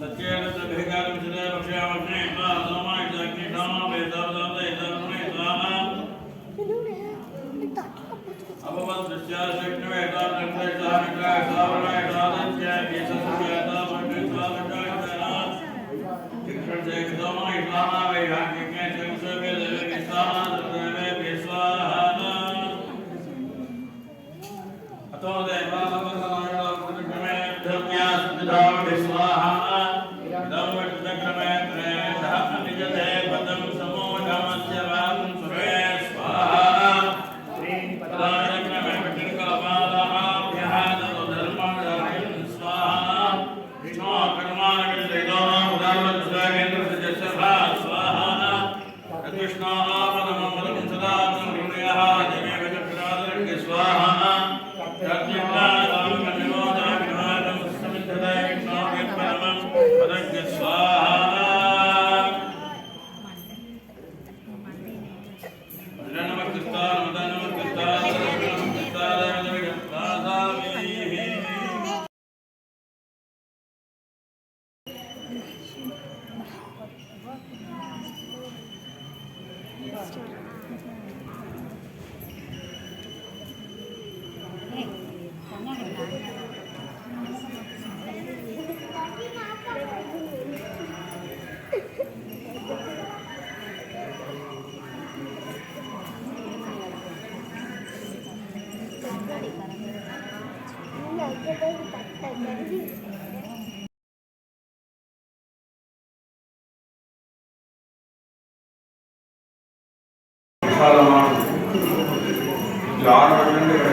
सच्चेन सद्भिकारं चिदे पक्ष्यामग्ने वा सोमाय जग्नि धामा वेद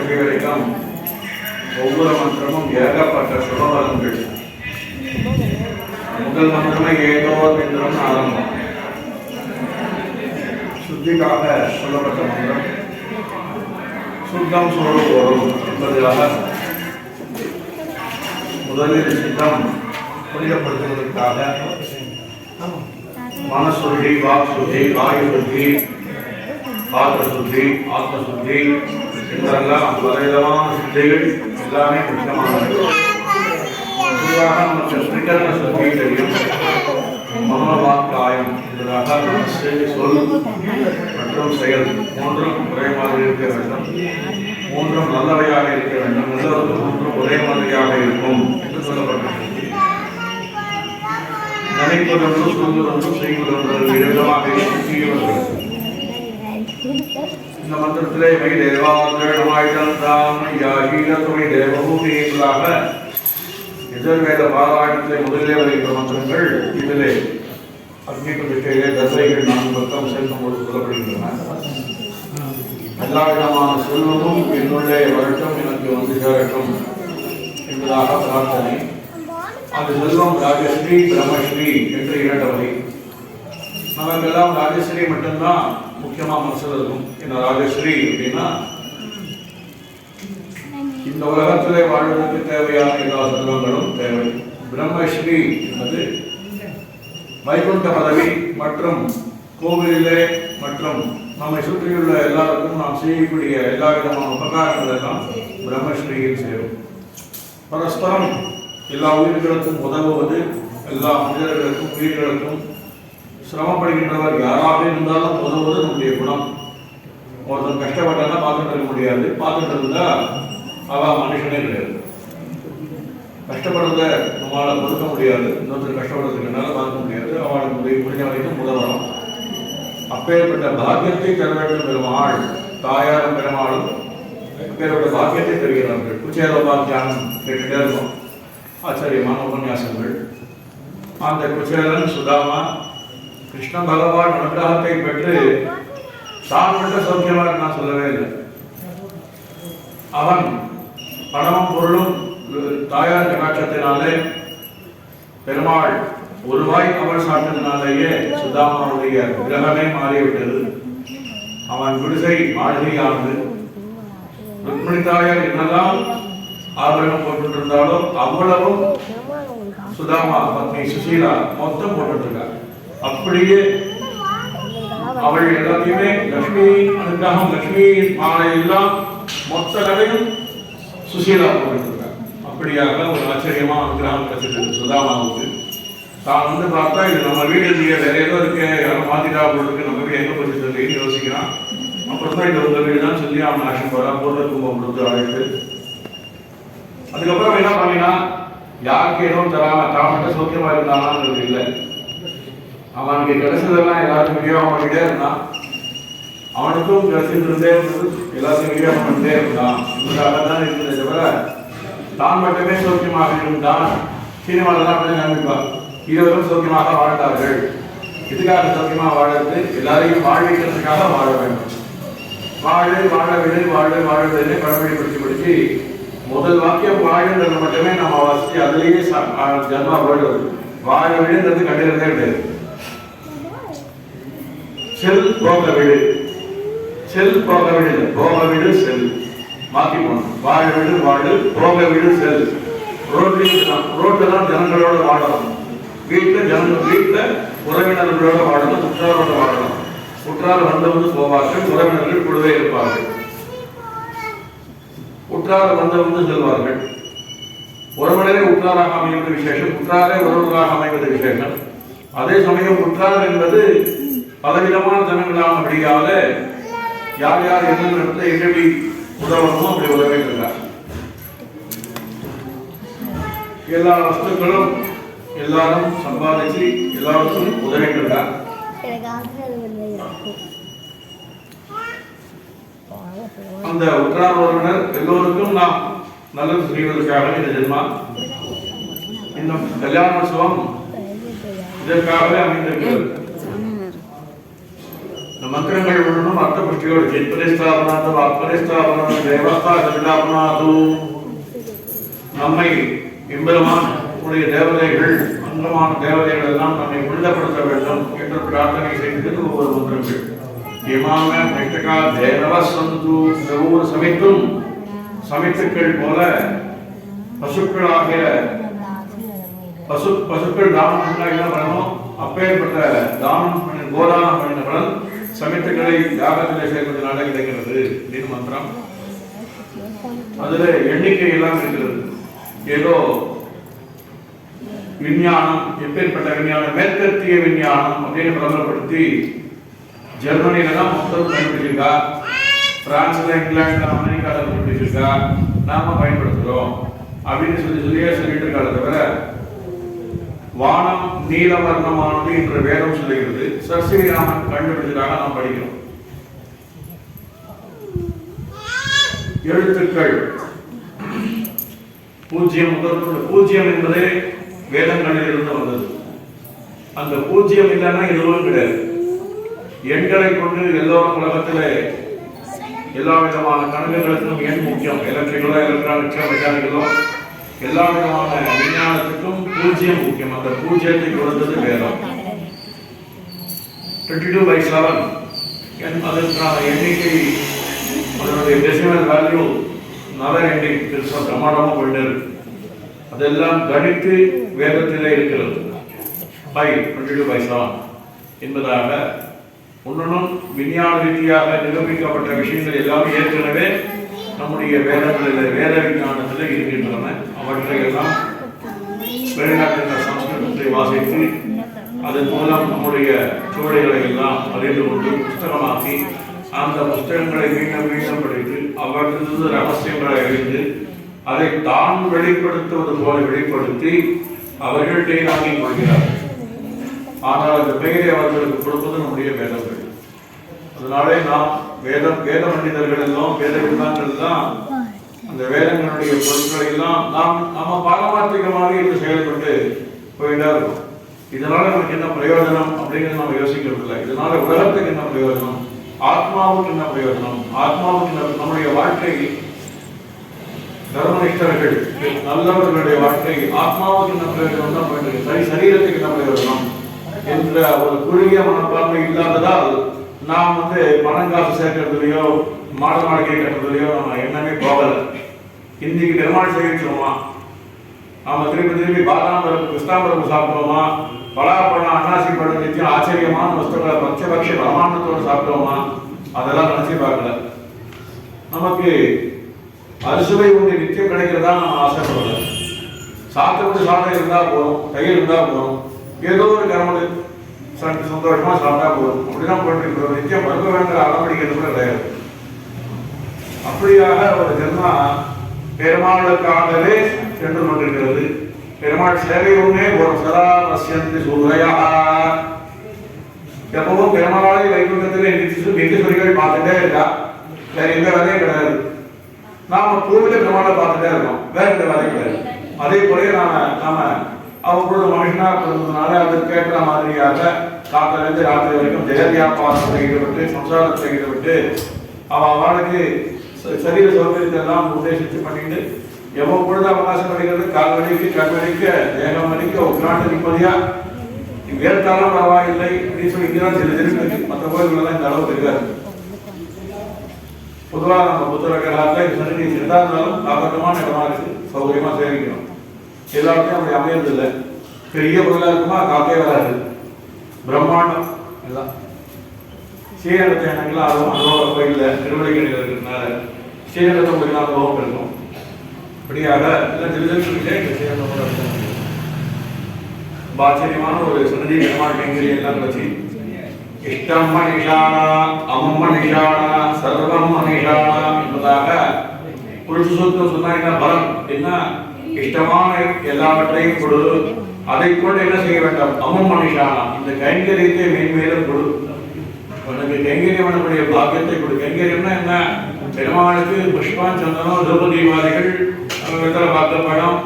கடைசி வரைக்கும் ஒவ்வொரு மந்திரமும் ஏகப்பட்ட சுபபலங்கள். முதல் மந்திரமே ஏதோ மந்திரம் ஆரம்பம், சுத்திக்காக சொல்லப்பட்ட மந்திரம். சுத்தம் சொல்லுவோம் என்பதாக முதலில் சித்தம் புனிதப்படுத்துவதற்காக மனசுத்தி, வாக்சுத்தி, வாயு சுத்தி, பாத்திர சுத்தி, ஆத்ம சுத்தி என்றெல்லாம் பலவிதமான சுத்திகள் எல்லாமே முக்கியமானது. பொதுவாக நமக்கு திரிகரண சுத்தி தெரியும். மனோவாக்காயம் என்பதாக மனசு, சொல் மற்றும் செயல் மூன்றும் ஒரே மாதிரி இருக்க வேண்டும். மூன்றும் நல்லவையாக இருக்க வேண்டும். எல்லோருக்கும் மூன்றும் ஒரே மாதிரியாக இருக்கும் என்று சொல்லப்பட்டது. நினைப்பதொன்று, சொல்வதொன்று, செய்வதொன்று விதமாக செய்வர்கள். இந்த மந்திரத்திலே மை தேவாத்மாய் தேவபூமி என்பதாக எதிர்வேத பாராயணத்திலே முதலிலே வருகின்ற மந்திரங்கள் இதிலே அக்னி பிரதிஷ்டையிலே தசைகள் 4 பக்கம் சேர்க்கும்போது சொல்லப்படுகின்றன. எல்லா விதமான செல்வமும் என்னுள்ளே வரட்டும், எனக்கு வந்து சேரட்டும் என்பதாக பிரார்த்தனை. அந்த செல்வம் ராஜஸ்ரீ, பிரம்மஸ்ரீ என்று 2 வகை. நமக்கெல்லாம் ராஜஸ்ரீ மட்டும்தான் முக்கியமாக மனசில் இருக்கும். இந்த ராஜஸ்ரீ அப்படின்னா இந்த உலகத்திலே வாழ்வதற்கு தேவையான எல்லா செல்வங்களும் தேவை. பிரம்மஸ்ரீ என்பது வைகுண்ட பதவி மற்றும் கோவிலிலே மற்றும் நம்மை சுற்றியுள்ள எல்லாருக்கும் நாம் செய்யக்கூடிய எல்லா விதமான உபகாரங்கள் எல்லாம் பிரம்மஸ்ரீயில் சேரும். பரஸ்பரம் எல்லா உயிர்களுக்கும் உதவுவது, எல்லா மனிதர்களுக்கும் உயிர்களுக்கும் சிரமப்படுகின்றவர் யாராக இருந்தாலும் உதவுவது நம்முடைய குணம். ஒருத்தன் கஷ்டப்பட்டாலும் பார்த்துட்டு இருக்க முடியாது, பார்த்துட்டு இருந்தா அவன் மனுஷனே கிடையாது. கஷ்டப்படுறத நம்மளால் கொடுக்க முடியாது, இன்னொருத்தர் கஷ்டப்படுறதுக்கு என்னால் பார்க்க முடியாது. அவளுக்கு முடிஞ்ச வரைக்கும் உதவணும். அப்பேற்பட்ட பாக்கியத்தை தர வேண்டும் பெருமாள், தாயாரும் பெருமாளும் அப்பேற்பட்ட பாக்கியத்தை தருகிறார்கள். குச்சேலோபாக்கியானம் கேட்டுட்டே இருக்கும், ஆச்சரியமான உபன்யாசங்கள். அந்த குச்சேலன் சுதாமா கிருஷ்ண பகவான் அனுகிரகத்தை பெற்று தான் மட்டும் சௌக்கியமாக நான் சொல்லவே இல்லை. அவன் பணமும் பொருளும் தாயார் கடாட்சத்தினாலே பெருமாள் ஒருவாய் அவள் சாப்பிட்டதினாலேயே சுதாமாவுடைய கிரகமே மாறிவிட்டது. அவன் குடிசை மாளிகையானது. ருக்மிணி தாயார் என்னதான் ஆபரணம் போட்டு இருந்தாலும் அவ்வளவும் சுதாமா பத்னி சுசீலா மொத்தம் போட்டுருக்கார். அப்படியே அவள் எல்லாத்தையுமே லட்சுமி அனுகிரகம், லட்சுமி மாலை எல்லாம் மொத்த கதையும் சுசீலா போட்டுருக்கார். அப்படியாக ஒரு ஆச்சரியமா அனுகிரகம் கிடைச்சிருக்கு சுதாமாவுக்கு. தான் வந்து பார்த்தா இது நம்ம வீடு இல்லையே, வேற ஏதோ இருக்கு, யாரும் மாத்திட்டா போட்டுருக்கு, நம்ம வீடு எங்க போச்சு சொல்லின்னு யோசிக்கிறான். அப்புறம் தான் இந்த உங்கள் வீடு தான் சொல்லி அவன் ஆக்ஷன் போகிறான், பொருளை கும்பம் கொடுத்து அழைத்து. அதுக்கப்புறம் என்ன பண்ணினா, யாருக்கு எதுவும் தராம தான் மட்டும் சௌக்கியமா இருந்தானான்றது இல்லை. அவனுக்கு கிடைச்சதெல்லாம் எல்லாருக்கும் விநியோகம் பண்ணிட்டே இருந்தான். அவனுக்கும் கிடைச்சிருந்தே இருந்தது, எல்லாத்தையும் விநியோகம் பண்ணிட்டே இருந்தான். இதுக்காக தான் இருந்ததை தவிர தான் மட்டுமே சௌக்கியமாக இருந்தான். சினிமாவில் தான் அப்படி நம்பிப்பார். இருவரும் சௌக்கியமாக வாழ்ந்தார்கள். இதுக்காக சௌக்கியமாக வாழறது, எல்லாரையும் வாழ்விக்கிறதுக்காக வாழ வேண்டும். வாழ வாழ விடு வாழ வாழ்வதிலே பழமொழி படிச்சு முதல் வாக்கியம் வாழுன்றது மட்டுமே நம்ம வசதி, அதுலேயே ஜன்மா போயிடுவது. வாழ விடுன்றது கண்டுறதே கிடையாது. செல் போக விடு, செல் போக விடு, போக விடு செல் மாத்தி போகணும். வாழ விடு வாழு, போக விடு செல். ரோட்ல தான் ஜனங்களோட வாழணும். வீட்டில் உறவினர்களோட வாழணும், உற்றாரோட வாழணும். உற்றார் வந்தவங்க போவார்கள், உறவினர்கள் கூடவே இருப்பார்கள். உற்றார் வந்தவங்க செல்வார்கள். உறவினரே உற்றாராக அமைவது விசேஷம், உற்றாரே உறவுகளாக அமைவது விசேஷம். அதே சமயம் உற்றார் என்பது பலவிதமான ஜனங்களான அப்படியால யார் யார் என்னென்ன இடத்துல எப்படி உதவணுமோ அப்படி உதவிக்கிறார். எல்லா வஸ்துக்களும் எல்லாரும் சம்பாதிச்சு எல்லாருக்கும் உதவிக்கிறார். அந்த உற்றார் உறவினர் எல்லோருக்கும் நாம் நல்லது செய்வதற்காக இந்த ஜென்மா, இந்த கல்யாணோத்சவம் இதற்காகவே அமைந்திருக்கிறது. இந்த மந்திரங்கள் ஒன்றும் அர்த்த புஷ்டியோடு சிற்பரிஸ்தாபனாது அற்பரிஸ்தாபனாது தேவஸ்தா சவிதாபனாது நம்மை எம்பெருமான் உடைய தேவதைகள், அங்கமான தேவதைகள் எல்லாம் நம்மை புனிதப்படுத்த வேண்டும் என்று பிரார்த்தனை செய்தது ஒவ்வொரு மந்திரங்கள். இமாம நெட்டகா தேவ சந்து, ஒவ்வொரு சமைத்தும் சமைத்துக்கள் போல பசுக்களாகிய பசுக்கள் தானம் என்ன பண்ணணும், அப்பேற்பட்ட தானம் பண்ணி கோதானம் பண்ணின பலன் சமைத்துக்களை யாகத்திலே சேர்ப்பதனால கிடைக்கிறது அப்படின்னு மந்திரம். அதுல எண்ணிக்கை எல்லாம் இருக்கிறது. ஏதோ விஞ்ஞானம், எப்பேற்பட்ட விஞ்ஞானம், மேற்கத்திய விஞ்ஞானம் அப்படின்னு பிரபலப்படுத்தி ஜெர்மனியில தான் மொத்தம் கண்டுபிடிச்சிருக்கா, பிரான்ஸ்ல இங்கிலாந்துல அமெரிக்காவில் கண்டுபிடிச்சிருக்கா, நாம பயன்படுத்துறோம் அப்படின்னு சொல்லிட்டு இருக்காங்க. தவிர வானம் நீலவர்ணமானது என்று வேதம் சொல்லுகிறது. சர்சிவிராமன் கண்டுபிடிச்சதாக நாம் படிக்கிறோம். எழுத்துக்கள் பூஜ்ஜியம் முதற்கொண்டு, பூஜ்ஜியம் என்பதே வேதங்களில் இருந்து வந்தது. அந்த பூஜ்ஜியம் இல்லைன்னா எதுவும் கிடையாது. எண்களை கொண்டு எல்லோரும் உலகத்திலே எல்லா விதமான கணக்குகளுக்கும் எண் முக்கியம். எலக்ட்ரிக்கலோ எலக்ட்ரானிக்ஸோ மெக்கானிக்கலோ எல்லா விதமான விஞ்ஞானத்துக்கும் பூஜ்ஜியம் முக்கியம். அந்த பூஜ்ஜியத்தை கொடுத்தது வேதம். 22/7 அதற்கான எண்ணிக்கை, அதனுடைய டெசிமல் வேல்யூ நவர் எண்டிங் பெருசாக பிரமாண்டமாக போயிட்டு இருக்கு. அதெல்லாம் கணித்து வேதத்திலே இருக்கிறது. 22/7 என்பதாக ஒன்றும் விஞ்ஞான ரீதியாக நிரூபிக்கப்பட்ட விஷயங்கள் எல்லாமே ஏற்கனவே நம்முடைய வேதங்களில், வேத விஞ்ஞானத்தில் இருக்கின்றன. அவற்றை எல்லாம் வெளிநாட்டில் சமஸ்கிருதத்தை வாசித்து அதன் மூலம் நம்முடைய சுவடிகளை எல்லாம் அறிந்து கொண்டு புஸ்தகமாக்கி அந்த புஸ்தகங்களை மீண்டும் மீண்டும் படித்து அவற்றிலிருந்து ரகசியங்களை அறிந்து அதை தான் வெளிப்படுத்துவது போல வெளிப்படுத்தி அவர்கள்டே வாங்கிக் கொள்கிறார்கள். ஆனால் அந்த பெயரை அவர்களுக்கு கொடுப்பது நம்முடைய வேதங்கள். அதனாலே நாம் வேத மனிதர்கள் எல்லாம், வேத வித்வான்கள் எல்லாம் அந்த வேதங்களுடைய பொருட்களை எல்லாம் நம்ம பாரமார்த்திகமாக இருந்து செயல்பட்டு போயிட்டா இருக்கும். இதனால நமக்கு என்ன பிரயோஜனம் அப்படிங்கிறது நம்ம யோசிக்கிறதில்லை. இதனால உலகத்துக்கு என்ன பிரயோஜனம், ஆத்மாவுக்கு என்ன பிரயோஜனம், ஆத்மாவுக்கு நம்முடைய வாழ்க்கை, தர்மனிஷ்டர்கள் நல்லவர்களுடைய வாழ்க்கை, ஆத்மாவுக்கு என்ன பிரயோஜனம் தான் போயிட்டு, சரீரத்துக்கு என்ன பிரயோஜனம் என்ற ஒரு குறுகிய மனப்பான்மை இல்லாததால் நாம் பணம் காசு சேர்க்கறதுலையோ மாட மாளிகை கட்டுறதுலையோ நம்ம எண்ணமே போகல. இன்னைக்கு பெருமாள் சேவிச்சோமா, நாம திருப்பி பாதாம் பருப்பு கிருஷ்ணாம்பருப்பு சாப்பிட்டோமா, பலாப்பழம் அன்னாசி பழம் நிச்சயம் ஆச்சரியமான வஸ்துக்களை பட்சபட்ச பிரமாண்டத்தோடு சாப்பிட்டோமா, அதெல்லாம் நினைச்சு பார்க்கல. நமக்கு அறுசுவை ஒன்று நித்தியம் கிடைக்கிறதா நம்ம ஆசைப்படல. சாப்பிட்டு சாப்பிட இருந்தா போறோம், கையில் இருந்தா போறோம், ஏதோ ஒரு கரமல் சந்தோஷமா சாப்பிட்டா போதும் அப்படிதான் போயிட்டு நிச்சயம் மருத்துவ வேண்டிய அலம்படிக்கிறது கூட கிடையாது. அப்படியாக ஒரு ஜென்மா பெருமாளுக்காகவே சென்று கொண்டிருக்கிறது. பெருமாள் சேவை ஒன்றே ஒரு சதா பசியந்தி சூரையா. எப்பவும் பெருமாளை வைகுண்டத்திலே நித்திசுரிகள் பார்த்துட்டே இருக்கா, வேற எந்த வேலையும் கிடையாது. நாம கோவில பெருமாளை பார்த்துட்டே இருக்கோம், வேற எந்த வேலையும் கிடையாது. அதே போல நாம அவங்களோட மனுஷனா பிறந்ததுனால அது கேட்கிற மாதிரியாக காத்திலிருந்து ராத்திரி வரைக்கும் ஜெகத்யாபாசத்தில் ஈடுபட்டு சம்சாரத்தில் ஈடுபட்டு அவளுக்கு சரீர சௌகரியத்தை எல்லாம் உத்தேசித்து பண்ணிட்டு எவ்வளவு பொழுது அவகாசம் கிடைக்கிறது, கால் வலிக்கு கண் வலிக்க தேகம் வலிக்க உட்காந்து நிம்மதியா வேர்த்தாலும் பரவாயில்லை அப்படின்னு சொல்லி இங்கதான் சில இருக்கு. மற்ற கோயில்கள் இந்த அளவுக்கு இருக்காது. பொதுவாக நம்ம புத்தக கிரகத்தில் சன்னதி சிறந்தா இருந்தாலும் ஆபத்தமான இடமா இருக்கு, சௌகரியமா சேவிக்கணும். எல்லாருக்கும் அப்படி அமையறதில்லை. பெரிய பொருளா இருக்குமா காக்கே வராது, பிரம்மாண்டம் எல்லாம் ஸ்ரீரங்கத்தை எனக்குலாம் அதுவும் அனுபவ கோயிலில் திருவள்ளிக்கணியில் இருக்கிறதுனால ஸ்ரீரங்கத்தை உங்களுக்கு அனுபவம் இருக்கும். அப்படியாக எல்லாம் திருச்செந்தூரிலே இந்த ஸ்ரீரங்கம் ஆச்சரியமான ஒரு சன்னதி பெருமாள் கைங்கரி எல்லாம் வச்சு இஷ்டம் மனிஷானா அமம் மனிஷானா சர்வம் மனிஷானா என்பதாக புருஷ சூத்திரம் சொன்னா பலம் என்ன, இஷ்டமான எல்லாவற்றையும் கொடு, அதை கொண்டு என்ன செய்ய வேண்டாம், அமம் மனிஷானா இந்த கைங்கரியத்தை மேன்மேலும் கொடு, உனக்கு கைங்கரியம் பண்ணக்கூடிய பாக்கியத்தை கொடு. கைங்கரியம்னா என்ன, பெருமாளுக்கு புஷ்பம் சந்தனம் தூபதீபாதிகள் வெத்தலை பார்த்த படம்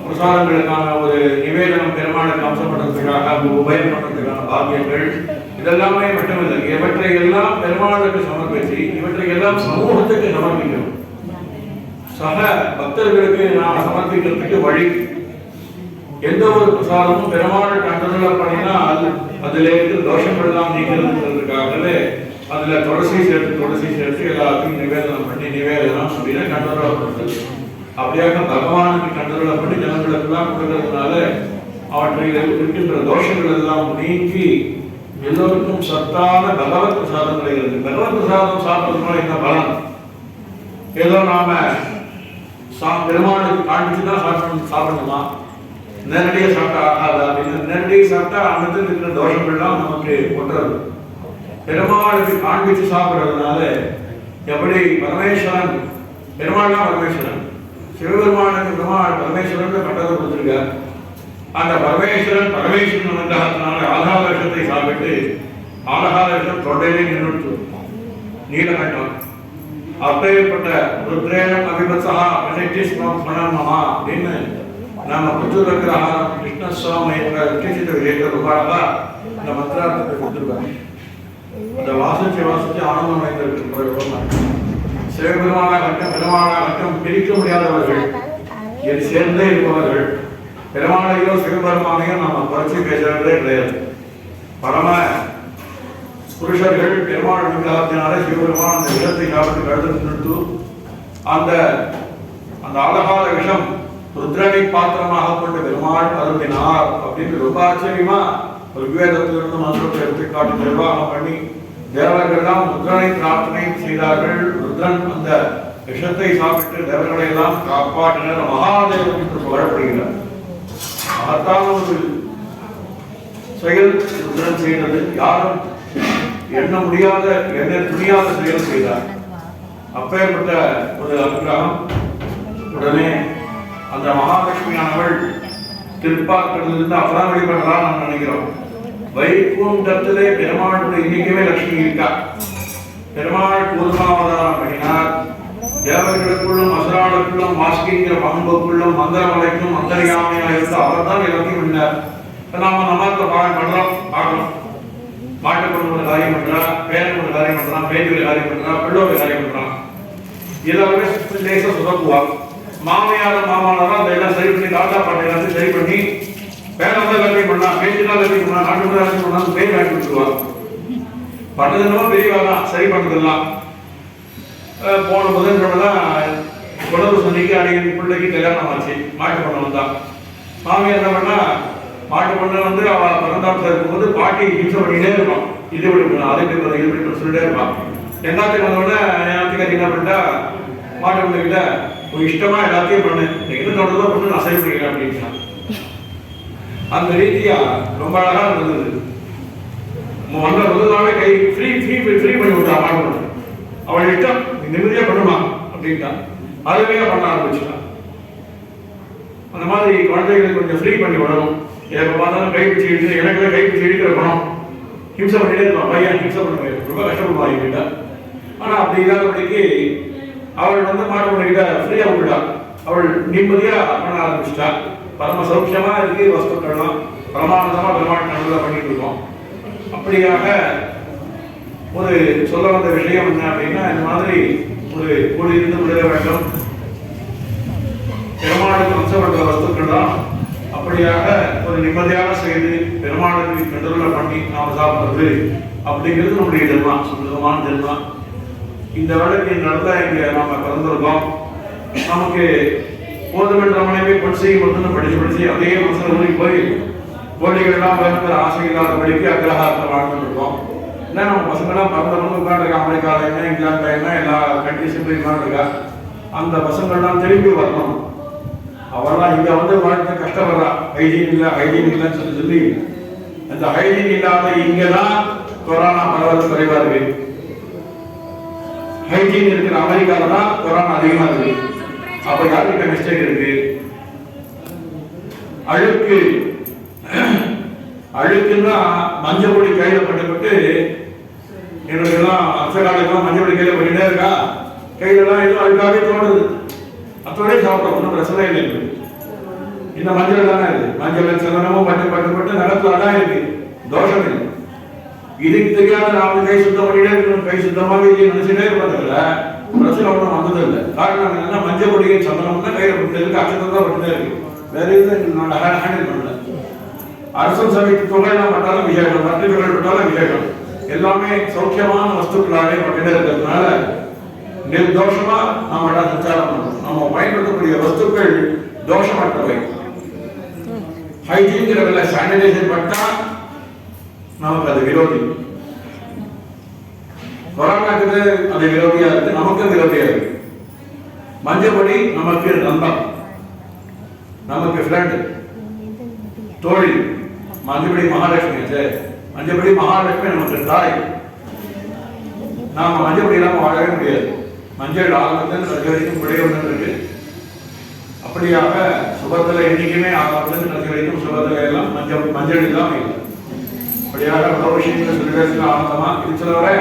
பிரசாதங்களுக்கான ஒரு நிவேதனம் பெருமாளுக்கு அம்சம் பண்ணுறதுக்காக உபயம் பண்ணுறதுக்கான பாக்கியங்கள் இதெல்லாமே மட்டுமில்லை. இவற்றை எல்லாம் பெருமாளுக்கு சமர்ப்பித்து இவற்றை எல்லாம் சமூகத்துக்கு சமர்ப்பிக்கணும். சக பக்தர்களுக்கு நாம் சமர்ப்பிக்கிறதுக்கு வழி எந்த ஒரு பிரசாதமும் பெருமாள் கண்டன பண்ணினால் அதில் இருக்கிற தோஷங்கள் எல்லாம் நீக்கிறதுக்காகவே அதில் துளசி சேர்த்து எல்லாத்தையும் நிவேதனம் பண்ணி நிவேதனம் அப்படின்னா கண்டனப்படுறது. அப்படியாக பகவானுக்கு கண்டன பண்ணி ஜனங்களுக்கெல்லாம் கொடுக்கறதுனால அவற்றில் இருக்கின்ற தோஷங்கள் எல்லாம் நீக்கி எல்லோருக்கும் சத்தான பகவத் பிரசாதம் கிடைக்கிறது. பகவத் பிரசாதம் சாப்பிட்றதுனால என்ன பலன், ஏதோ நாம பெருமாளுக்கு காண்பிச்சுதான் சாப்பிடணுமா, நேரடியாக சாப்பிட்டா ஆகாது அப்படின்னு நேரடியாக சாப்பிட்டா அந்த இருக்கிற தோஷங்கள்லாம் நமக்கு ஒன்றது. பெருமாளுக்கு காண்பிச்சு சாப்பிட்றதுனால எப்படி பரமேஸ்வரன் பெருமாள்னா பரமேஸ்வரன், சிவபெருமானுக்கு பெருமாள் பரமேஸ்வரன் பட்டத்தை கொடுத்துருக்கார். அந்த பரமேஸ்வரன் அனுகிரகத்தினால ஆகாதர்ஷத்தை சாப்பிட்டு ஆகாதர்ஷம் தொண்டையிலே நின்று நீலகண்டம் அப்பேற்பட்ட ருத்ரேனம் அபிபத்சா பிரசித்தி மனமமா அப்படின்னு நாம புத்தூர் ஆகாரம் கிருஷ்ணசுவாமி விசேஷித்த விஜயத்தை ரூபாயாக இந்த மந்திரார்த்தத்தை கொடுத்துருக்காங்க. அந்த வாசிச்சு ஆனந்தம் அடைந்திருக்கிற சிவபெருமானாகட்டும் பெருமானாகட்டும் பிரிக்க முடியாதவர்கள், என் சேர்ந்தே இருப்பவர்கள். பெருமாளையோ சிவபெருமானையோ நாம குறைச்சி பேசுறதே கிடையாது. பரம புருஷர்கள் பெருமாள் அனுகிரகத்தினாலே சிவபெருமான் அந்த விஷத்தை காப்பட்டு கழுத்து நிறுத்து அந்த அழகான விஷம் ருத்ரனை பாத்திரமாக கொண்ட பெருமாள் அருந்தினார் அப்படின்னு ரொம்ப ஆச்சரியமா ருக்வேதத்திலிருந்து மந்திரத்தை எடுத்து காட்டி நிர்வாகம் பண்ணி தேவர்கள்லாம் ருத்ரனை பிரார்த்தனை செய்தார்கள். ருத்ரன் அந்த விஷத்தை சாப்பிட்டு தேவர்களை எல்லாம் காப்பாற்றினர். மகாதேவன் என்று புகழப்படுகிறார். மகத்தான ஒரு செயல் ருத்ரன் செய்தது. யாரும் எண்ண முடியாத எண்ண துணியாத செயல் செய்தார். அப்பேற்பட்ட ஒரு அனுகிரகம். உடனே அந்த மகாலட்சுமியானவள் திருப்பார்க்கிறதுலேருந்து அப்புறம் வழிபடுறான்னு நம்ம நினைக்கிறோம். வைகுண்டத்திலே பெருமாளுடைய இன்னைக்குமே லட்சுமி இருக்கா. பெருமாள் பூர்வாவதாரம் பண்ணினார். தேவர்களுக்குள்ளும் அசுராளுக்குள்ளும் வாஸ்கிங்கிற பண்புக்குள்ளும் மந்திரமலைக்கும் மந்திரியாமையாக இருந்து அவர் தான் எல்லாத்தையும் பண்ணார். நாம நம்மள பண்றோம் பார்க்கணும். மாட்டுக்கு ஒரு காரியம் பண்றா, பேருக்கு ஒரு காரியம் பண்றான், பேருக்கு காரியம் பண்றான், பிள்ளோட காரியம் பண்றான். எல்லாருமே லேசா சுதப்புவாங்க. மாமையார மாமானாரா அதெல்லாம் சரி பண்ணி தாத்தா பாட்டை எல்லாத்தையும் சரி பண்ணி பேரை எல்லாத்தையும் பண்ணா, பேச்சுதான் எல்லாத்தையும் பண்ணா, நாட்டு எல்லாத்தையும் பண்ணா, பேர் காட்டி விட்டுருவாங்க. பண்ணதுன்னா பெரியவாதான் சரி பண்ணதெல்லாம். போன புதன்கிழமைதான் உடம்பு சந்திக்கு அடிக்கடி பிள்ளைக்கு கல்யாணம் ஆச்சு. மாட்டு பண்ண வந்தான். மாமியார் என்ன பண்ணா, மாட்டு பண்ண வந்து அவ பிறந்தாப்புல இருக்கும்போது பாட்டி ஹிம்சை பண்ணிட்டே இருப்பான். இது இப்படி பண்ணலாம், அதை இப்படி பண்ணலாம், இது இப்படி சொல்லிட்டே இருப்பான். எல்லாத்தையும் வந்தோடனே எல்லாத்துக்கு என்ன பண்ணிட்டா, மாட்டு பிள்ளைகிட்ட ஒரு இஷ்டமா எல்லாத்தையும் பண்ணு, என்ன தோட்டதோ பண்ணு, நான் சரி பண்ணிக்கிறேன் அப்படின்னா. அந்த ரீதியா ரொம்ப அழகா இருந்தது. வந்த முதல் நாளே கை ஃப்ரீ பண்ணி விட்டா மாட்டணும். அவள் இஷ்டம் நிம்மதியாக பண்ணுமா அப்படின்ட்டான். அதுவே பண்ண ஆரம்பிச்சுட்டான். அந்த மாதிரி குழந்தைகளை கொஞ்சம் ஃப்ரீ பண்ணி விடணும். எப்போ பார்த்தாலும் கை பிடிச்சி இழுத்து எனக்கு கை பிடிச்சி இழுக்கிற பணம் ஹிம்சை பண்ணிட்டே இருப்பான். பையன் ஹிம்சை பண்ணுவேன், ரொம்ப கஷ்டப்படுவாங்க கிட்ட. ஆனால் அப்படி இல்லாதபடிக்கு அவள் மாட்டு பண்ணிக்கிட்ட ஃப்ரீயாக விட்டுட்டான். அவள் நிம்மதியாக பண்ண ஆரம்பிச்சிட்டா. பரம சௌக்கியமாக இருக்கு. வஸ்துக்கள்லாம் பிரமாண்டமாக பெருமாள் நல்லதாக பண்ணிட்டு இருக்கோம். அப்படியாக ஒரு சொல்ல வந்த விஷயம் என்ன அப்படின்னா, இந்த மாதிரி ஒரு கூடியிருந்து விட வேண்டும். பெருமாளுக்கு வம்சப்பட்ட வஸ்துக்கள் தான் அப்படியாக ஒரு நிம்மதியாக செய்து பெருமாளுக்கு கண்ட்ரோல பண்ணி நாம் சாப்பிடுறது அப்படிங்கிறது நம்முடைய ஜென்மம், சுத்தமான ஜென்மம். இந்த வேலைக்கு நடந்த இங்கே நாம பிறந்திருக்கோம். நமக்கு போதுமென்ற மனைவி பொன் செய்யும் வந்து படிச்சு அதே மனசுல ஊறி போய் கோழிகள்லாம் வேணுங்கிற ஆசை இல்லாதபடிக்கு அக்ரஹாரத்தில் வாழ்ந்துட்டு இருக்கோம். ஏன்னா நம்ம பசங்கள்லாம் பிறந்தவங்க உட்காந்துருக்கா, அமெரிக்காவில் என்ன இங்கிலாந்துல என்ன எல்லா கண்ட்ரிஸும் போய் உட்காந்துருக்கா. அந்த பசங்கள்லாம் திரும்பி வரணும். அவெல்லாம் இங்கே வாழ்க்கை கஷ்டப்படுறா. ஹைஜீன் இல்லைன்னு சொல்லி அந்த ஹைஜீன் இல்லாத இங்கே தான் கொரோனா பரவல் குறைவாக இருக்கு. ஹைஜீன் இருக்கிற அமெரிக்காவில் தான் கொரோனா அதிகமாக இருக்கு. அப்போ யாருக்கிட்ட மிஸ்டேக் இருக்கு? அழுக்குன்னா மஞ்சள் பொடி கையில் பட்டுப்பட்டு எங்களுக்கெல்லாம் அப்சகாலுக்கெல்லாம் மஞ்சள் பொடி கையில் பண்ணிட்டே இருக்கா. கையிலலாம் எதுவும் அழுக்காவே தோணுது. அத்தோடய சாப்பிட்டோம், ஒன்றும் பிரச்சனை இல்லை. இந்த மஞ்சள் தானே இருக்கு. மஞ்சள் சந்தனமும் பட்டு நடத்துல அதான் இருக்கு, தோஷம் இல்லை. இதுக்கு தெரியாத நாம கை சுத்தம் பண்ணிட்டே இருக்கணும். கை சுத்தமாக நினைச்சுட்டே இருப்பதில்ல, பிரச்சனை ஒன்றும் வந்ததில்லை. காரணம் என்னன்னா மஞ்சள் பொடியை சந்தனம் தான் கையில் பட்டு இருக்கு, அச்சத்தை தான் பட்டுதான் இருக்கு. வேற எதுவும் நான் ஹேண்டில் பண்ணல. அரசன் சபைக்கு தொகையெல்லாம் பட்டாலும் விசேஷம், பத்திரிகைகள் பட்டாலும் விசேஷம். எல்லாமே சௌக்கியமான வஸ்துக்களாலே பட்டுட்டே இருக்கிறதுனால நிர்தோஷமா நாம சஞ்சாரம் பண்ணணும். நம்ம பயன்படுத்தக்கூடிய வஸ்துக்கள் தோஷமற்றவை. ஹைஜீன்கிறதுல சானிடைசர் பட்டா நமக்கு அது விரோதி. கொரோனாக்கு அது விரோதியா இருக்கு, நமக்கு விரோதியா இருக்கு. மஞ்சப்பொடி நமக்கு நண்பன், நமக்கு ஃப்ரெண்ட், தோழி. மஞ்சப்பொடி மகாலட்சுமி, மஞ்சப்பொடி மகாலட்சுமி நமக்கு தாய். நாம மஞ்சப்பொடி இல்லாம வாழவே முடியாது. மஞ்சள் ஆரம்பத்தில் வரைக்கும் விடை ஒன்று இருக்கு. அப்படியாக சுபத்தில் என்னைக்குமே ஆரம்பத்தில் கடைசி வரைக்கும் சுபத்தில் எல்லாம் மஞ்சள் இல்லாம இல்லை. அப்படியாக பல விஷயங்களை சொல்லிட்டு ஆனந்தமா இருக்கிறவரை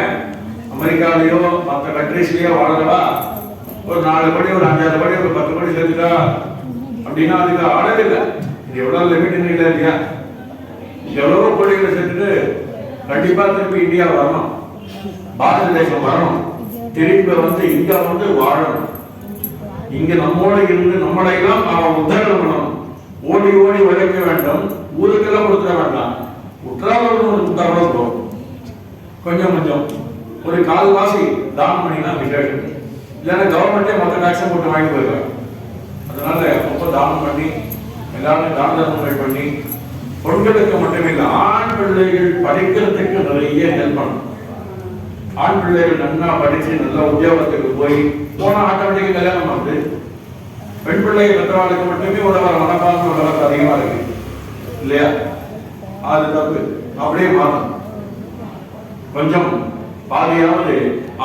அமெரிக்காலேயோ மற்ற கண்ட்ரீஸ்லயோ வாழறவா ஒரு 4 கோடி, ஒரு 5 கோடி, ஒரு 10 கோடி சேர்த்துட்டா அப்படின்னா அதுக்கு ஆடவில்லை. இது எவ்வளவு லிமிட் இல்லை இல்லையா? எவ்வளவோ கோடிகளை சேர்த்துட்டு கண்டிப்பா திருப்பி இந்தியா வரணும், பாரத தேசம் வரணும், திருப்பி இங்க வாழணும். இங்க நம்மோட இருந்து நம்மளையெல்லாம் அவன் உத்தரவு பண்ணணும். ஓடி உழைக்க வேண்டும், ஊருக்கெல்லாம் கொடுத்துட வேண்டாம். உத்தரவு கொஞ்சம் ஒரு கால்வாசி தானம் பண்ணினா விசேஷம். இல்லைன்னா கவர்மெண்டே மொத்த டாக்ஸை போட்டு வாங்கி போயிருக்காங்க. அதனால ரொம்ப தானம் பண்ணி எல்லாருமே தான தர்மங்கள் பண்ணி பெண்களுக்கு மட்டுமில்லை ஆண் பிள்ளைகள் படிக்கிறதுக்கு நிறைய ஹெல்ப் பண்ணணும். ஆண் பிள்ளைகள் நல்லா படிச்சு நல்ல உத்தியோகத்துக்கு போனா ஆட்டோமேட்டிக் கல்யாணம் வந்து பெண் பிள்ளைகள் பெற்றவாளுக்கு மட்டுமே உதவ மனப்பான்மை உலகத்து அதிகமா இருக்கு இல்லையா? அது தப்பு. அப்படியே மாறணும். கொஞ்சம் பாதியாவது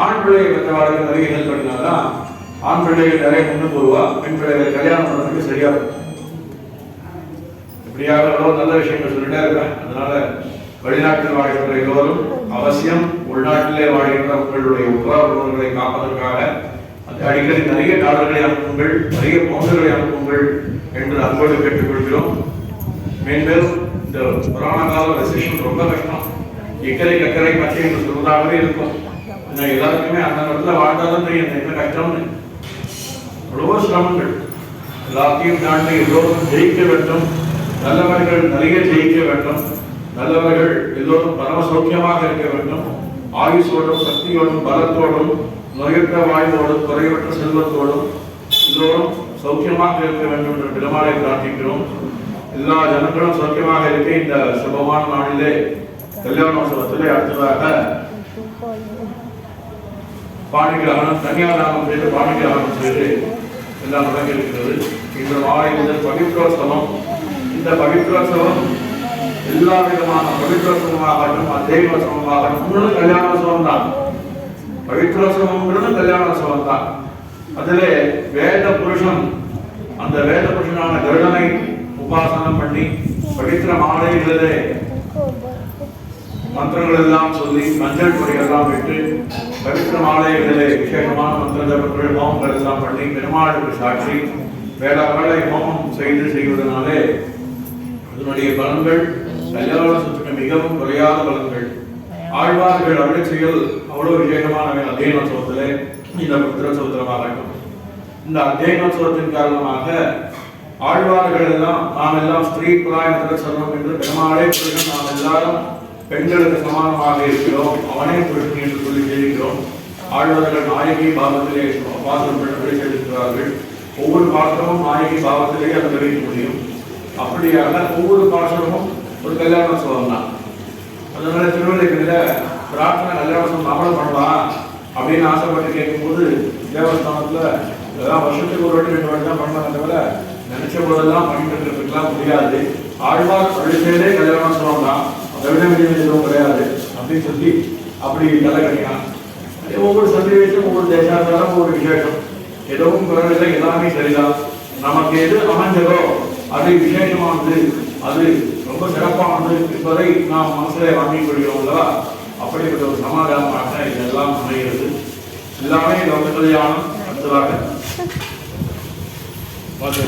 ஆண் பிள்ளைகள் பெற்றவாளுக்கு நிறைய ஹெல்ப் பண்ணினால்தான் ஆண் பிள்ளைகள் நிறைய முன்னுக்கு வருவா, பெண் பிள்ளைகள் கல்யாணம் பண்ணுறதுக்கு சரியா இருக்கும். இப்படியாக எவ்வளோ நல்ல விஷயங்கள் சொல்லிட்டே இருப்பேன். அதனால வெளிநாட்டில் வாழ்கின்ற எல்லோரும் அவசியம் உள்நாட்டிலே வாழ்கின்ற உங்களுடைய உறவுகளை காப்பதற்காக அடிக்கடி நிறைய டாலர்களை அனுப்புங்கள், நிறைய பவுண்டுகளை அனுப்புங்கள் என்று அன்போடு கேட்டுக்கொள்கிறோம். மேலும் இந்த கொரோனா கால ரெசிஷன் ரொம்ப கஷ்டம். இக்கரை கக்கரை பச்சை என்று சொல்வதாகவே இருக்கும். எல்லாருக்குமே அந்த இடத்துல வாழ்ந்தாலும் தெரியும் என்ன கஷ்டம்னு. எவ்வளவோ சிரமங்கள் எல்லாத்தையும் தாண்டி எல்லோரும் ஜெயிக்க வேண்டும். நல்லவர்கள் நிறைய ஜெயிக்க வேண்டும். நல்லவர்கள் எல்லோரும் பரம சௌக்கியமாக இருக்க வேண்டும். ஆயுஷோடும் சக்தியோடும் பலத்தோடும் நோயற்ற வாழ்வோடும் குறைவற்ற செல்வத்தோடும் எல்லோரும் சௌக்கியமாக இருக்க வேண்டும் என்று பெருமாளை பிரார்த்திக்கிறோம். எல்லா ஜனங்களும் சௌக்கியமாக இருக்க இந்த சுபமான நாளிலே கல்யாணோத்சவத்திலே அடுத்ததாக பாணிகிரகணம் கன்னியாதானம் செய்து பாணிகிரகணம் செய்து எல்லாம் நடக்க இருக்கிறது. இந்த மாலை முதல் பவித்ரோத்சவம். இந்த பவித்ரோத்சவம் எல்லா விதமான பவித்ரோத்சவமாகட்டும் அத்தியோத்சவமாகட்டும் கல்யாணோத்சவம் தான். பவித்ரோத்சவம்ங்கிறது கல்யாணோத்சவம் தான். அதிலே வேத புருஷன், அந்த வேத புருஷனான கருடனை உபாசனம் பண்ணி பவித்திர மாலைகளிலே மந்திரங்கள் எல்லாம் சொல்லி மஞ்சள் பொடியெல்லாம் விட்டு பவித்திர மாலைகளிலே விசேஷமான மந்திர ஜபங்கள் ஹோமங்கள் எல்லாம் பண்ணி பெருமாளுக்கு சாட்சி வேலை ஹோமம் செய்வதனாலே அதனுடைய பலன்கள் கல்யாணத்துக்கு மிகவும் குறையாத பலன்கள். ஆழ்வார்கள் அருள் செயல் அவ்வளவு விசேஷமான அத்தியனோத்சவத்திலே இந்த புத்திரோத்சவத்திலமாகட்டும். இந்த அத்தியனோத்சவத்தின் காரணமாக ஆழ்வார்கள் எல்லாம் நாம் எல்லாம் ஸ்திரீ புராயணத்தில் சொல்றோம் என்று பெருமாளே புருஷன், நாம் எல்லாரும் பெண்களுக்கு சமானமாக இருக்கிறோம், அவனே புருஷன் என்று சொல்லி செய்கிறோம். ஆழ்வார்கள் நாயகி பாவத்திலே பாசனம் பெண்களை செலுத்துகிறார்கள். ஒவ்வொரு பாசனமும் நாயகி பாவத்திலேயே அதை தெரிவிக்க முடியும். அப்படியாக ஒவ்வொரு பாசனமும் ஒரு கல்யாணோத்சவம் தான். அதனால திருவள்ளுவரில் பிரார்த்தனை கல்யாணோத்சவம் நம்மளும் பண்ணலாம் அப்படின்னு ஆசைப்பட்டு கேட்கும்போது தேவஸ்தானத்தில் இதெல்லாம் வருஷத்துக்கு ஒரு வாட்டி 2 வாட்டி தான் பண்ணாங்க தவிர நினைச்ச போதெல்லாம் பண்ணிட்டு இருக்கிறதுக்கெல்லாம் முடியாது. ஆழ்வார் அழிச்சதே கல்யாணோத்சவம் தான், அதை விட எதுவும் கிடையாது அப்படின்னு சொல்லி அப்படி தலை கட்டினான். ஒவ்வொரு சன்னிவேசம் ஒவ்வொரு தேசாச்சாரம் ஒவ்வொரு விசேஷம், எதுவும் குறைவில்லை, எல்லாமே சரிதான். நமக்கு எது அமைஞ்சதோ அது விசேஷமானது, அது ரொம்ப சிறப்பானது என்பதை நாம் மனசிலே வாங்கிக் கொள்கிறோம் அல்லவா? அப்படிப்பட்ட ஒரு சமாதானமாக இதெல்லாம் அமைகிறது. எல்லாமே லோக கல்யாணம். அடுத்ததாக Swasha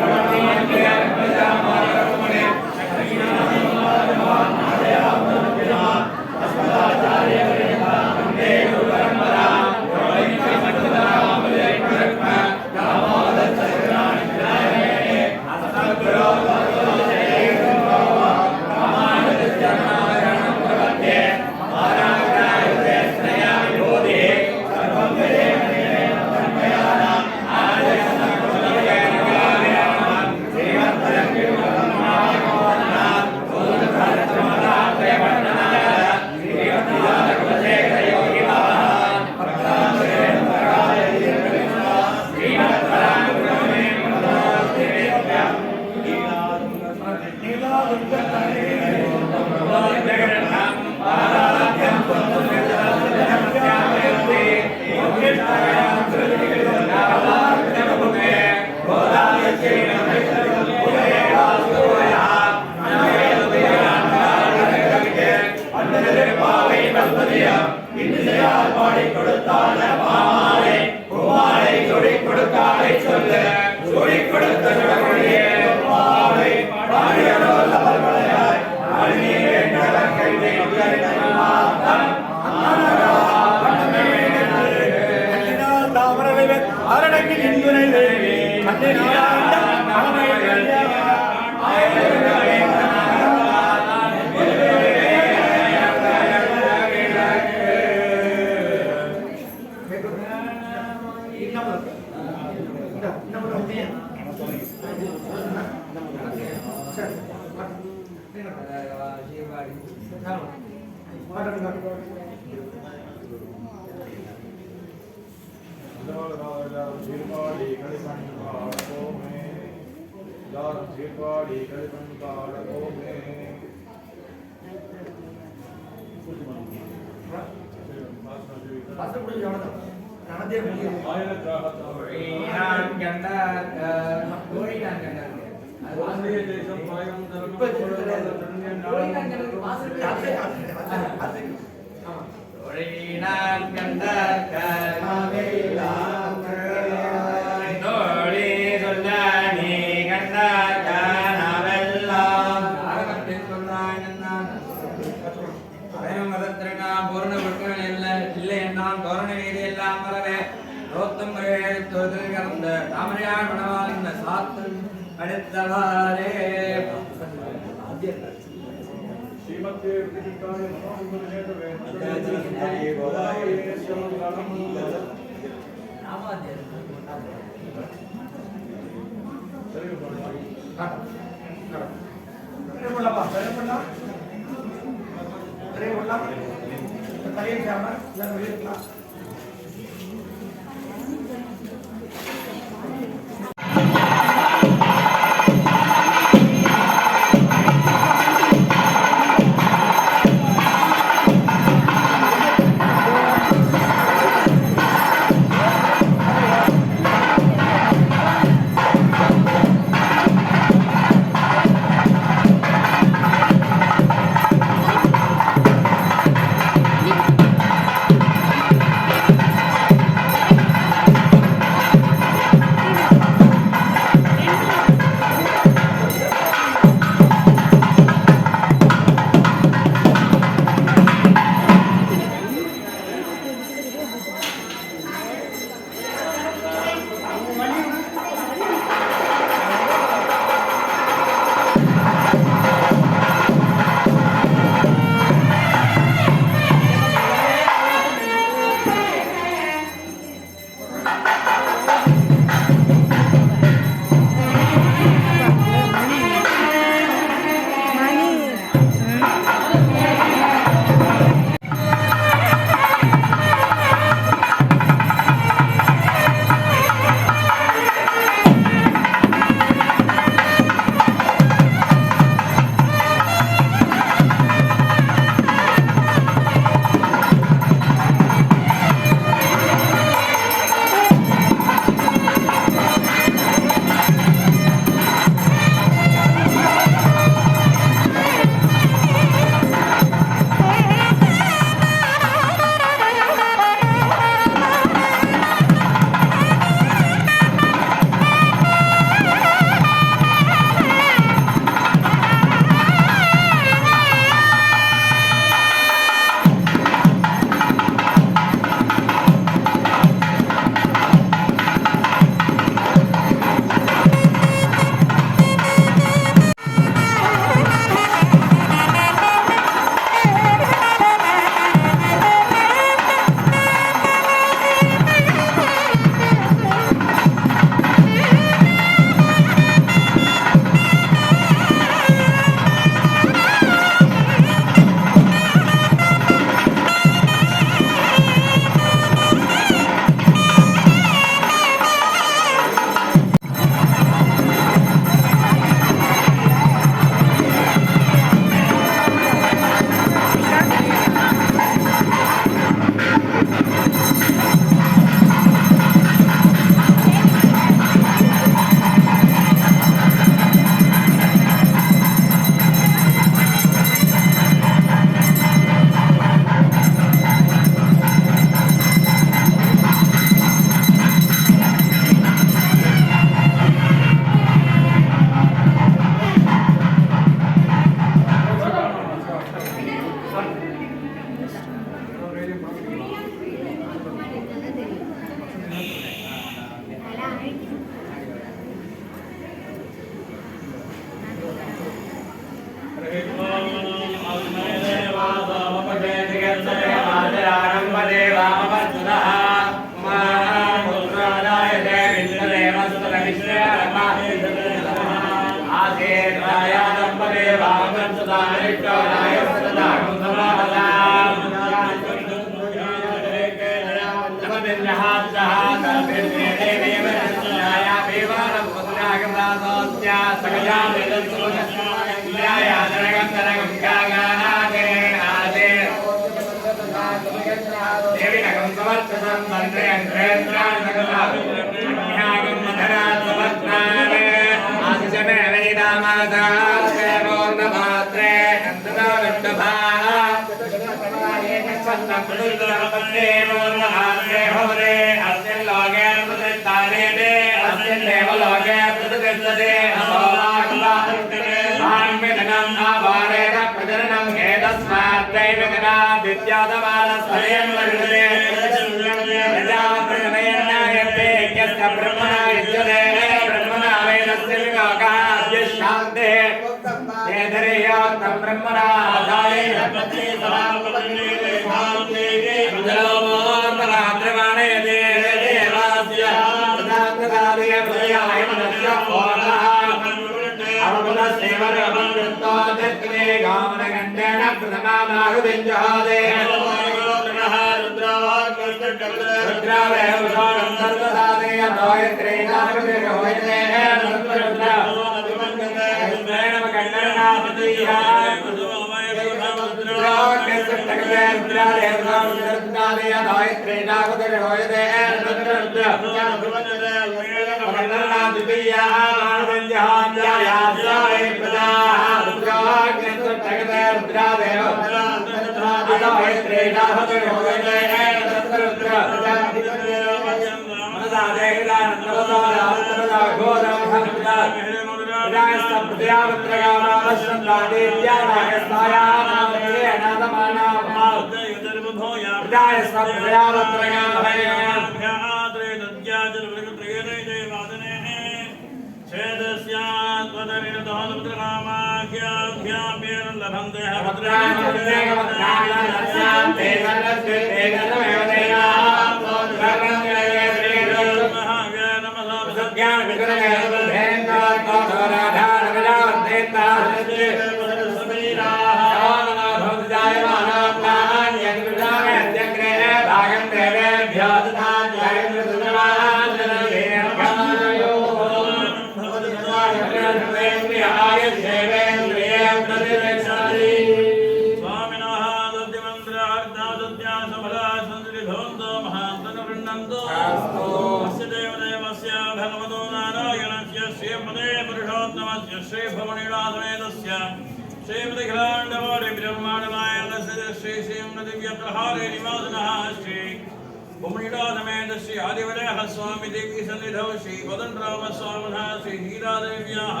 स्वामी देवी सन्निधौ श्री वदनराम स्वामिनः श्री हीरादेव्याः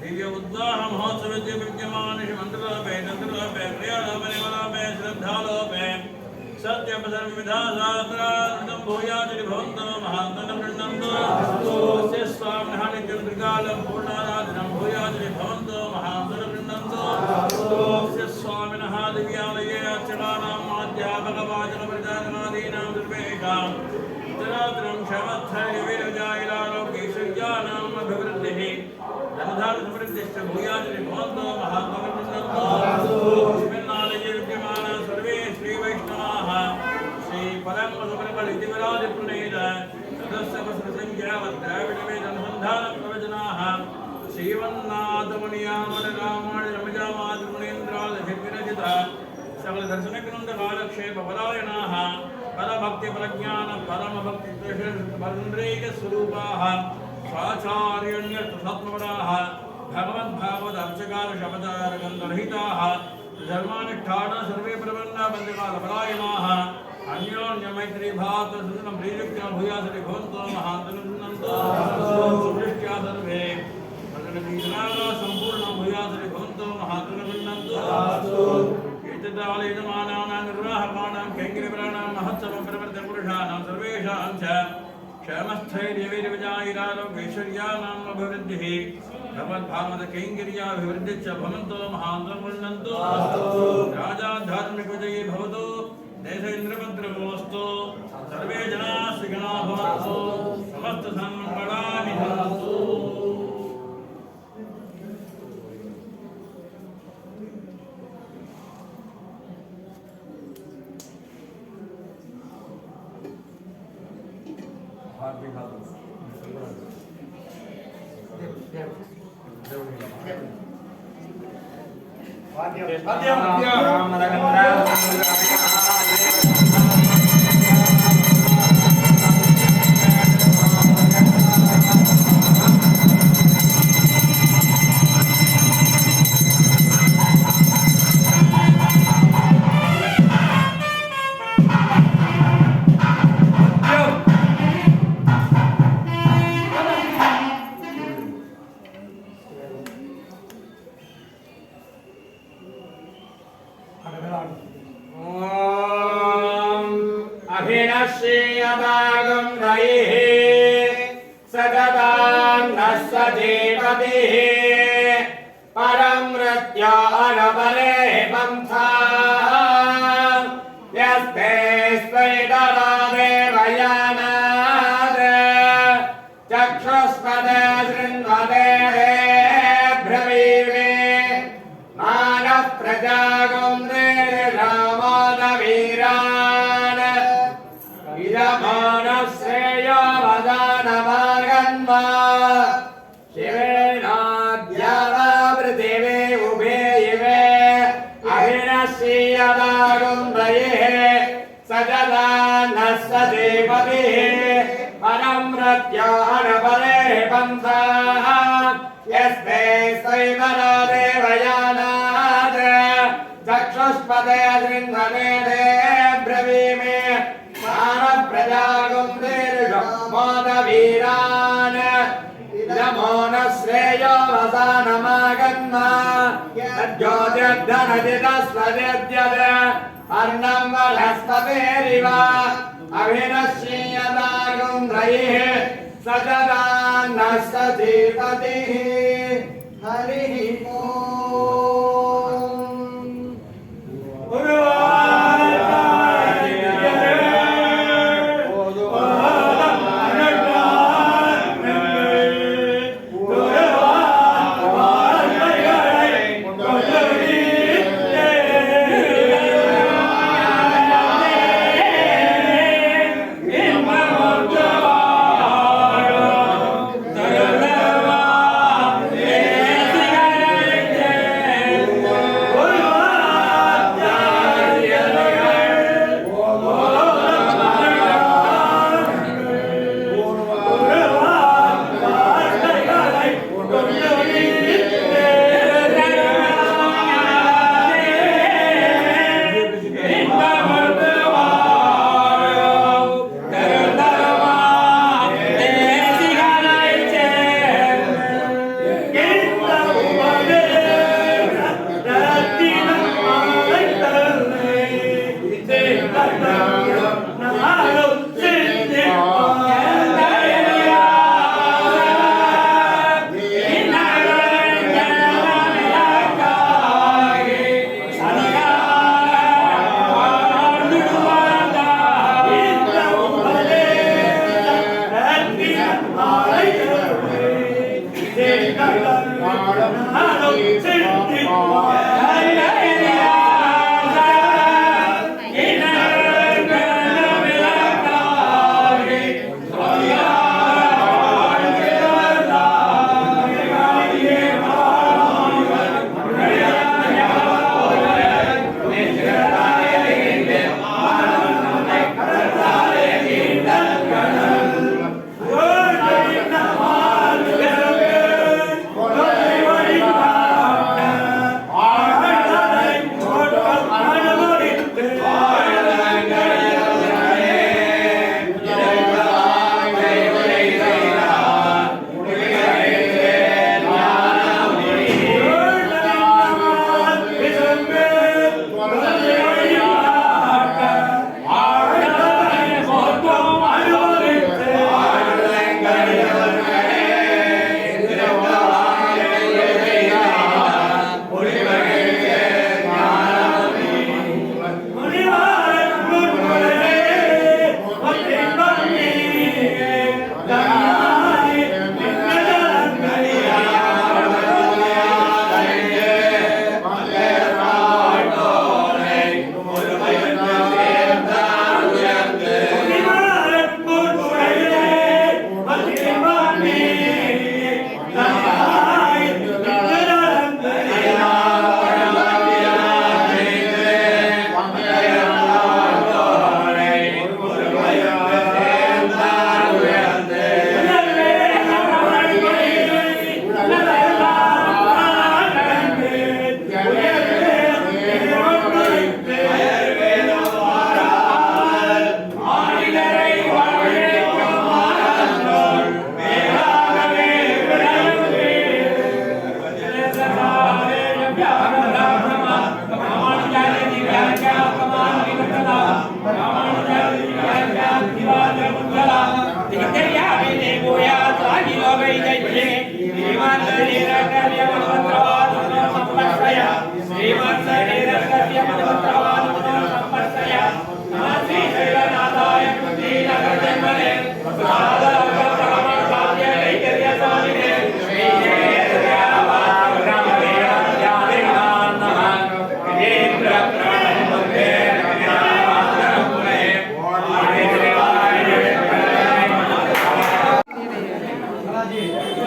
दिव्य उद्वाह महोत्सव विद्यमान श्री मंत्रलोपे नंदलोपे प्रियलोपे निमलोपे श्रद्धालोपे सत्यपसर्व विधासात्रादं भूयाति भवन्तो महान्तनं वृण्णन्तो अस्य स्वामिनः नित्यं पूर्णाराधनं भूयाति भवन्तो महान्तनं वृण्णन्तो अस्य स्वामिनः दिव्यालये अर्चनानां माध्यापकवाचनप्रचारणादीनां सर्वेषां तरात्रं क्षमत्थैर्विरजायिलालोकेशय्यानाम् अभिवृद्धिः धनधान्यसमृद्धिश्च भूयाति भवन्तो महान्तनं वृण्णन्तो अस्मिन्नालये विद्यमानाः सर्वे श्रीवैष्णवाः श्रीपरमसुब्रह्मण्यदिवरादिप्रणेत सदस्यवस्त्रसंख्यावद्राविडवेदनुसन्धानप्रवचनाः श्रीवन्नाथमणियामणरामाणिरमजामातृमुनीन्द्रालभिर्विरचितः सकलदर्शनग्रन्थकालक्षेपपरायणाः परभक्तिप्रज्ञान परमभक्तिस्वरूपाः स्वाचार्यण्यर्थसत्त्वपराः भगवद्भागवदर्चकारशब्दारगन्धरहिताः धर्मानुष्ठान सर्वे प्रबन्धा बन्धकालपरायणाः अन्योन्यमैत्रीभावसुन्दरं प्रीयुक्त्या भूयासरि भवन्तो महान्तनुन्दन्तो सुदृष्ट्या सर्वे सम्पूर्णं भूयासरि भवन्तो महान्तनुन्दन्तो एतदालयमानानां निर्वाहकाणां कैङ्कर्यपराणां महत्सवं प्रवर्तपुरुषाणां सर्वेषां च क्षमस्थैर्यवीर्यविजायिरालोकैश्वर्याणाम् अभिवृद्धिः भगवद्भागवतकैङ्कर्याभिवृद्धिश्च भवन्तो महान्तनुन्दन्तो राजाधार्मिकविजयी भवतु देशेन्द्रभद्रमोऽस्तु सर्वे जनाः सुखिनः भवन्तु समस्तसन्मङ्गलानि भवन्तु। अभिनश्येयदागं रयिः सददां नस्वजेपतिः परं मृत्योऽनुबले पन्थाः यस्ते स्वेदरा देवयानात् चक्षुष्पदे शृण्वते ब्रवीमे मानः प्रजागं रामानवीरान् इदमानश्रेयोवदानमागन्मा शिवेनाद्यावा पृथिवी उभे इवे अभिनश्येयदागं रयिः सजदानस्वदेपतिः परं मृत्योऽनुबले पन्थाः यस्ते स्वैवरा देवयानात् चक्षुष्पदे शृण्वते ब्रवीमे मानप्रजागं दीर्घमादवीरान् नमो न श्रेयो वसानमागन्मा यज्ञोद्यद्धनजितस्वद्यद् अर्णं वनस्पतेरिव अभिनश्येयदागं रयिः सजदानस्वजेपतिः हरिः Jai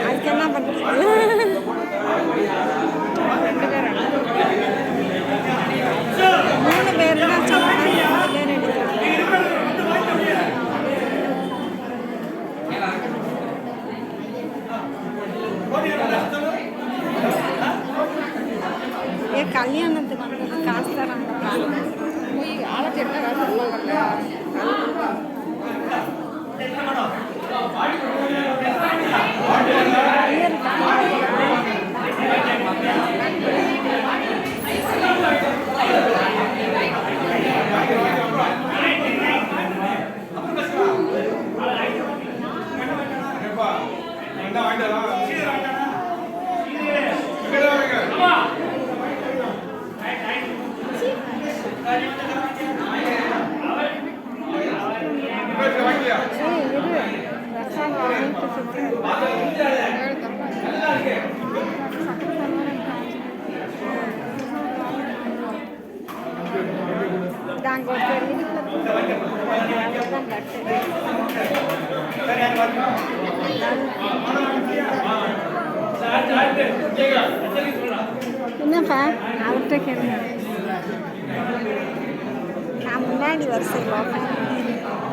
அதுக்கு என்ன பண்ணுறது? மூணு பேர் தான் சொன்னாங்க. ஏன் கல்யாணத்துக்கு வந்தது காசு தராங்க. போய் ஆளை கேட்டால் சொல்லுவாங்கல்ல. என்னப்பா அவர்கிட்ட கேளுங்க. நான் முன்னாடி வரிசையில்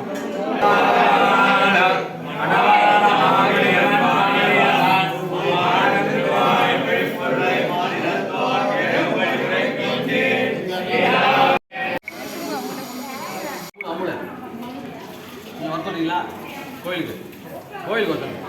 கோயிலுக்கு கோயிலுக்கு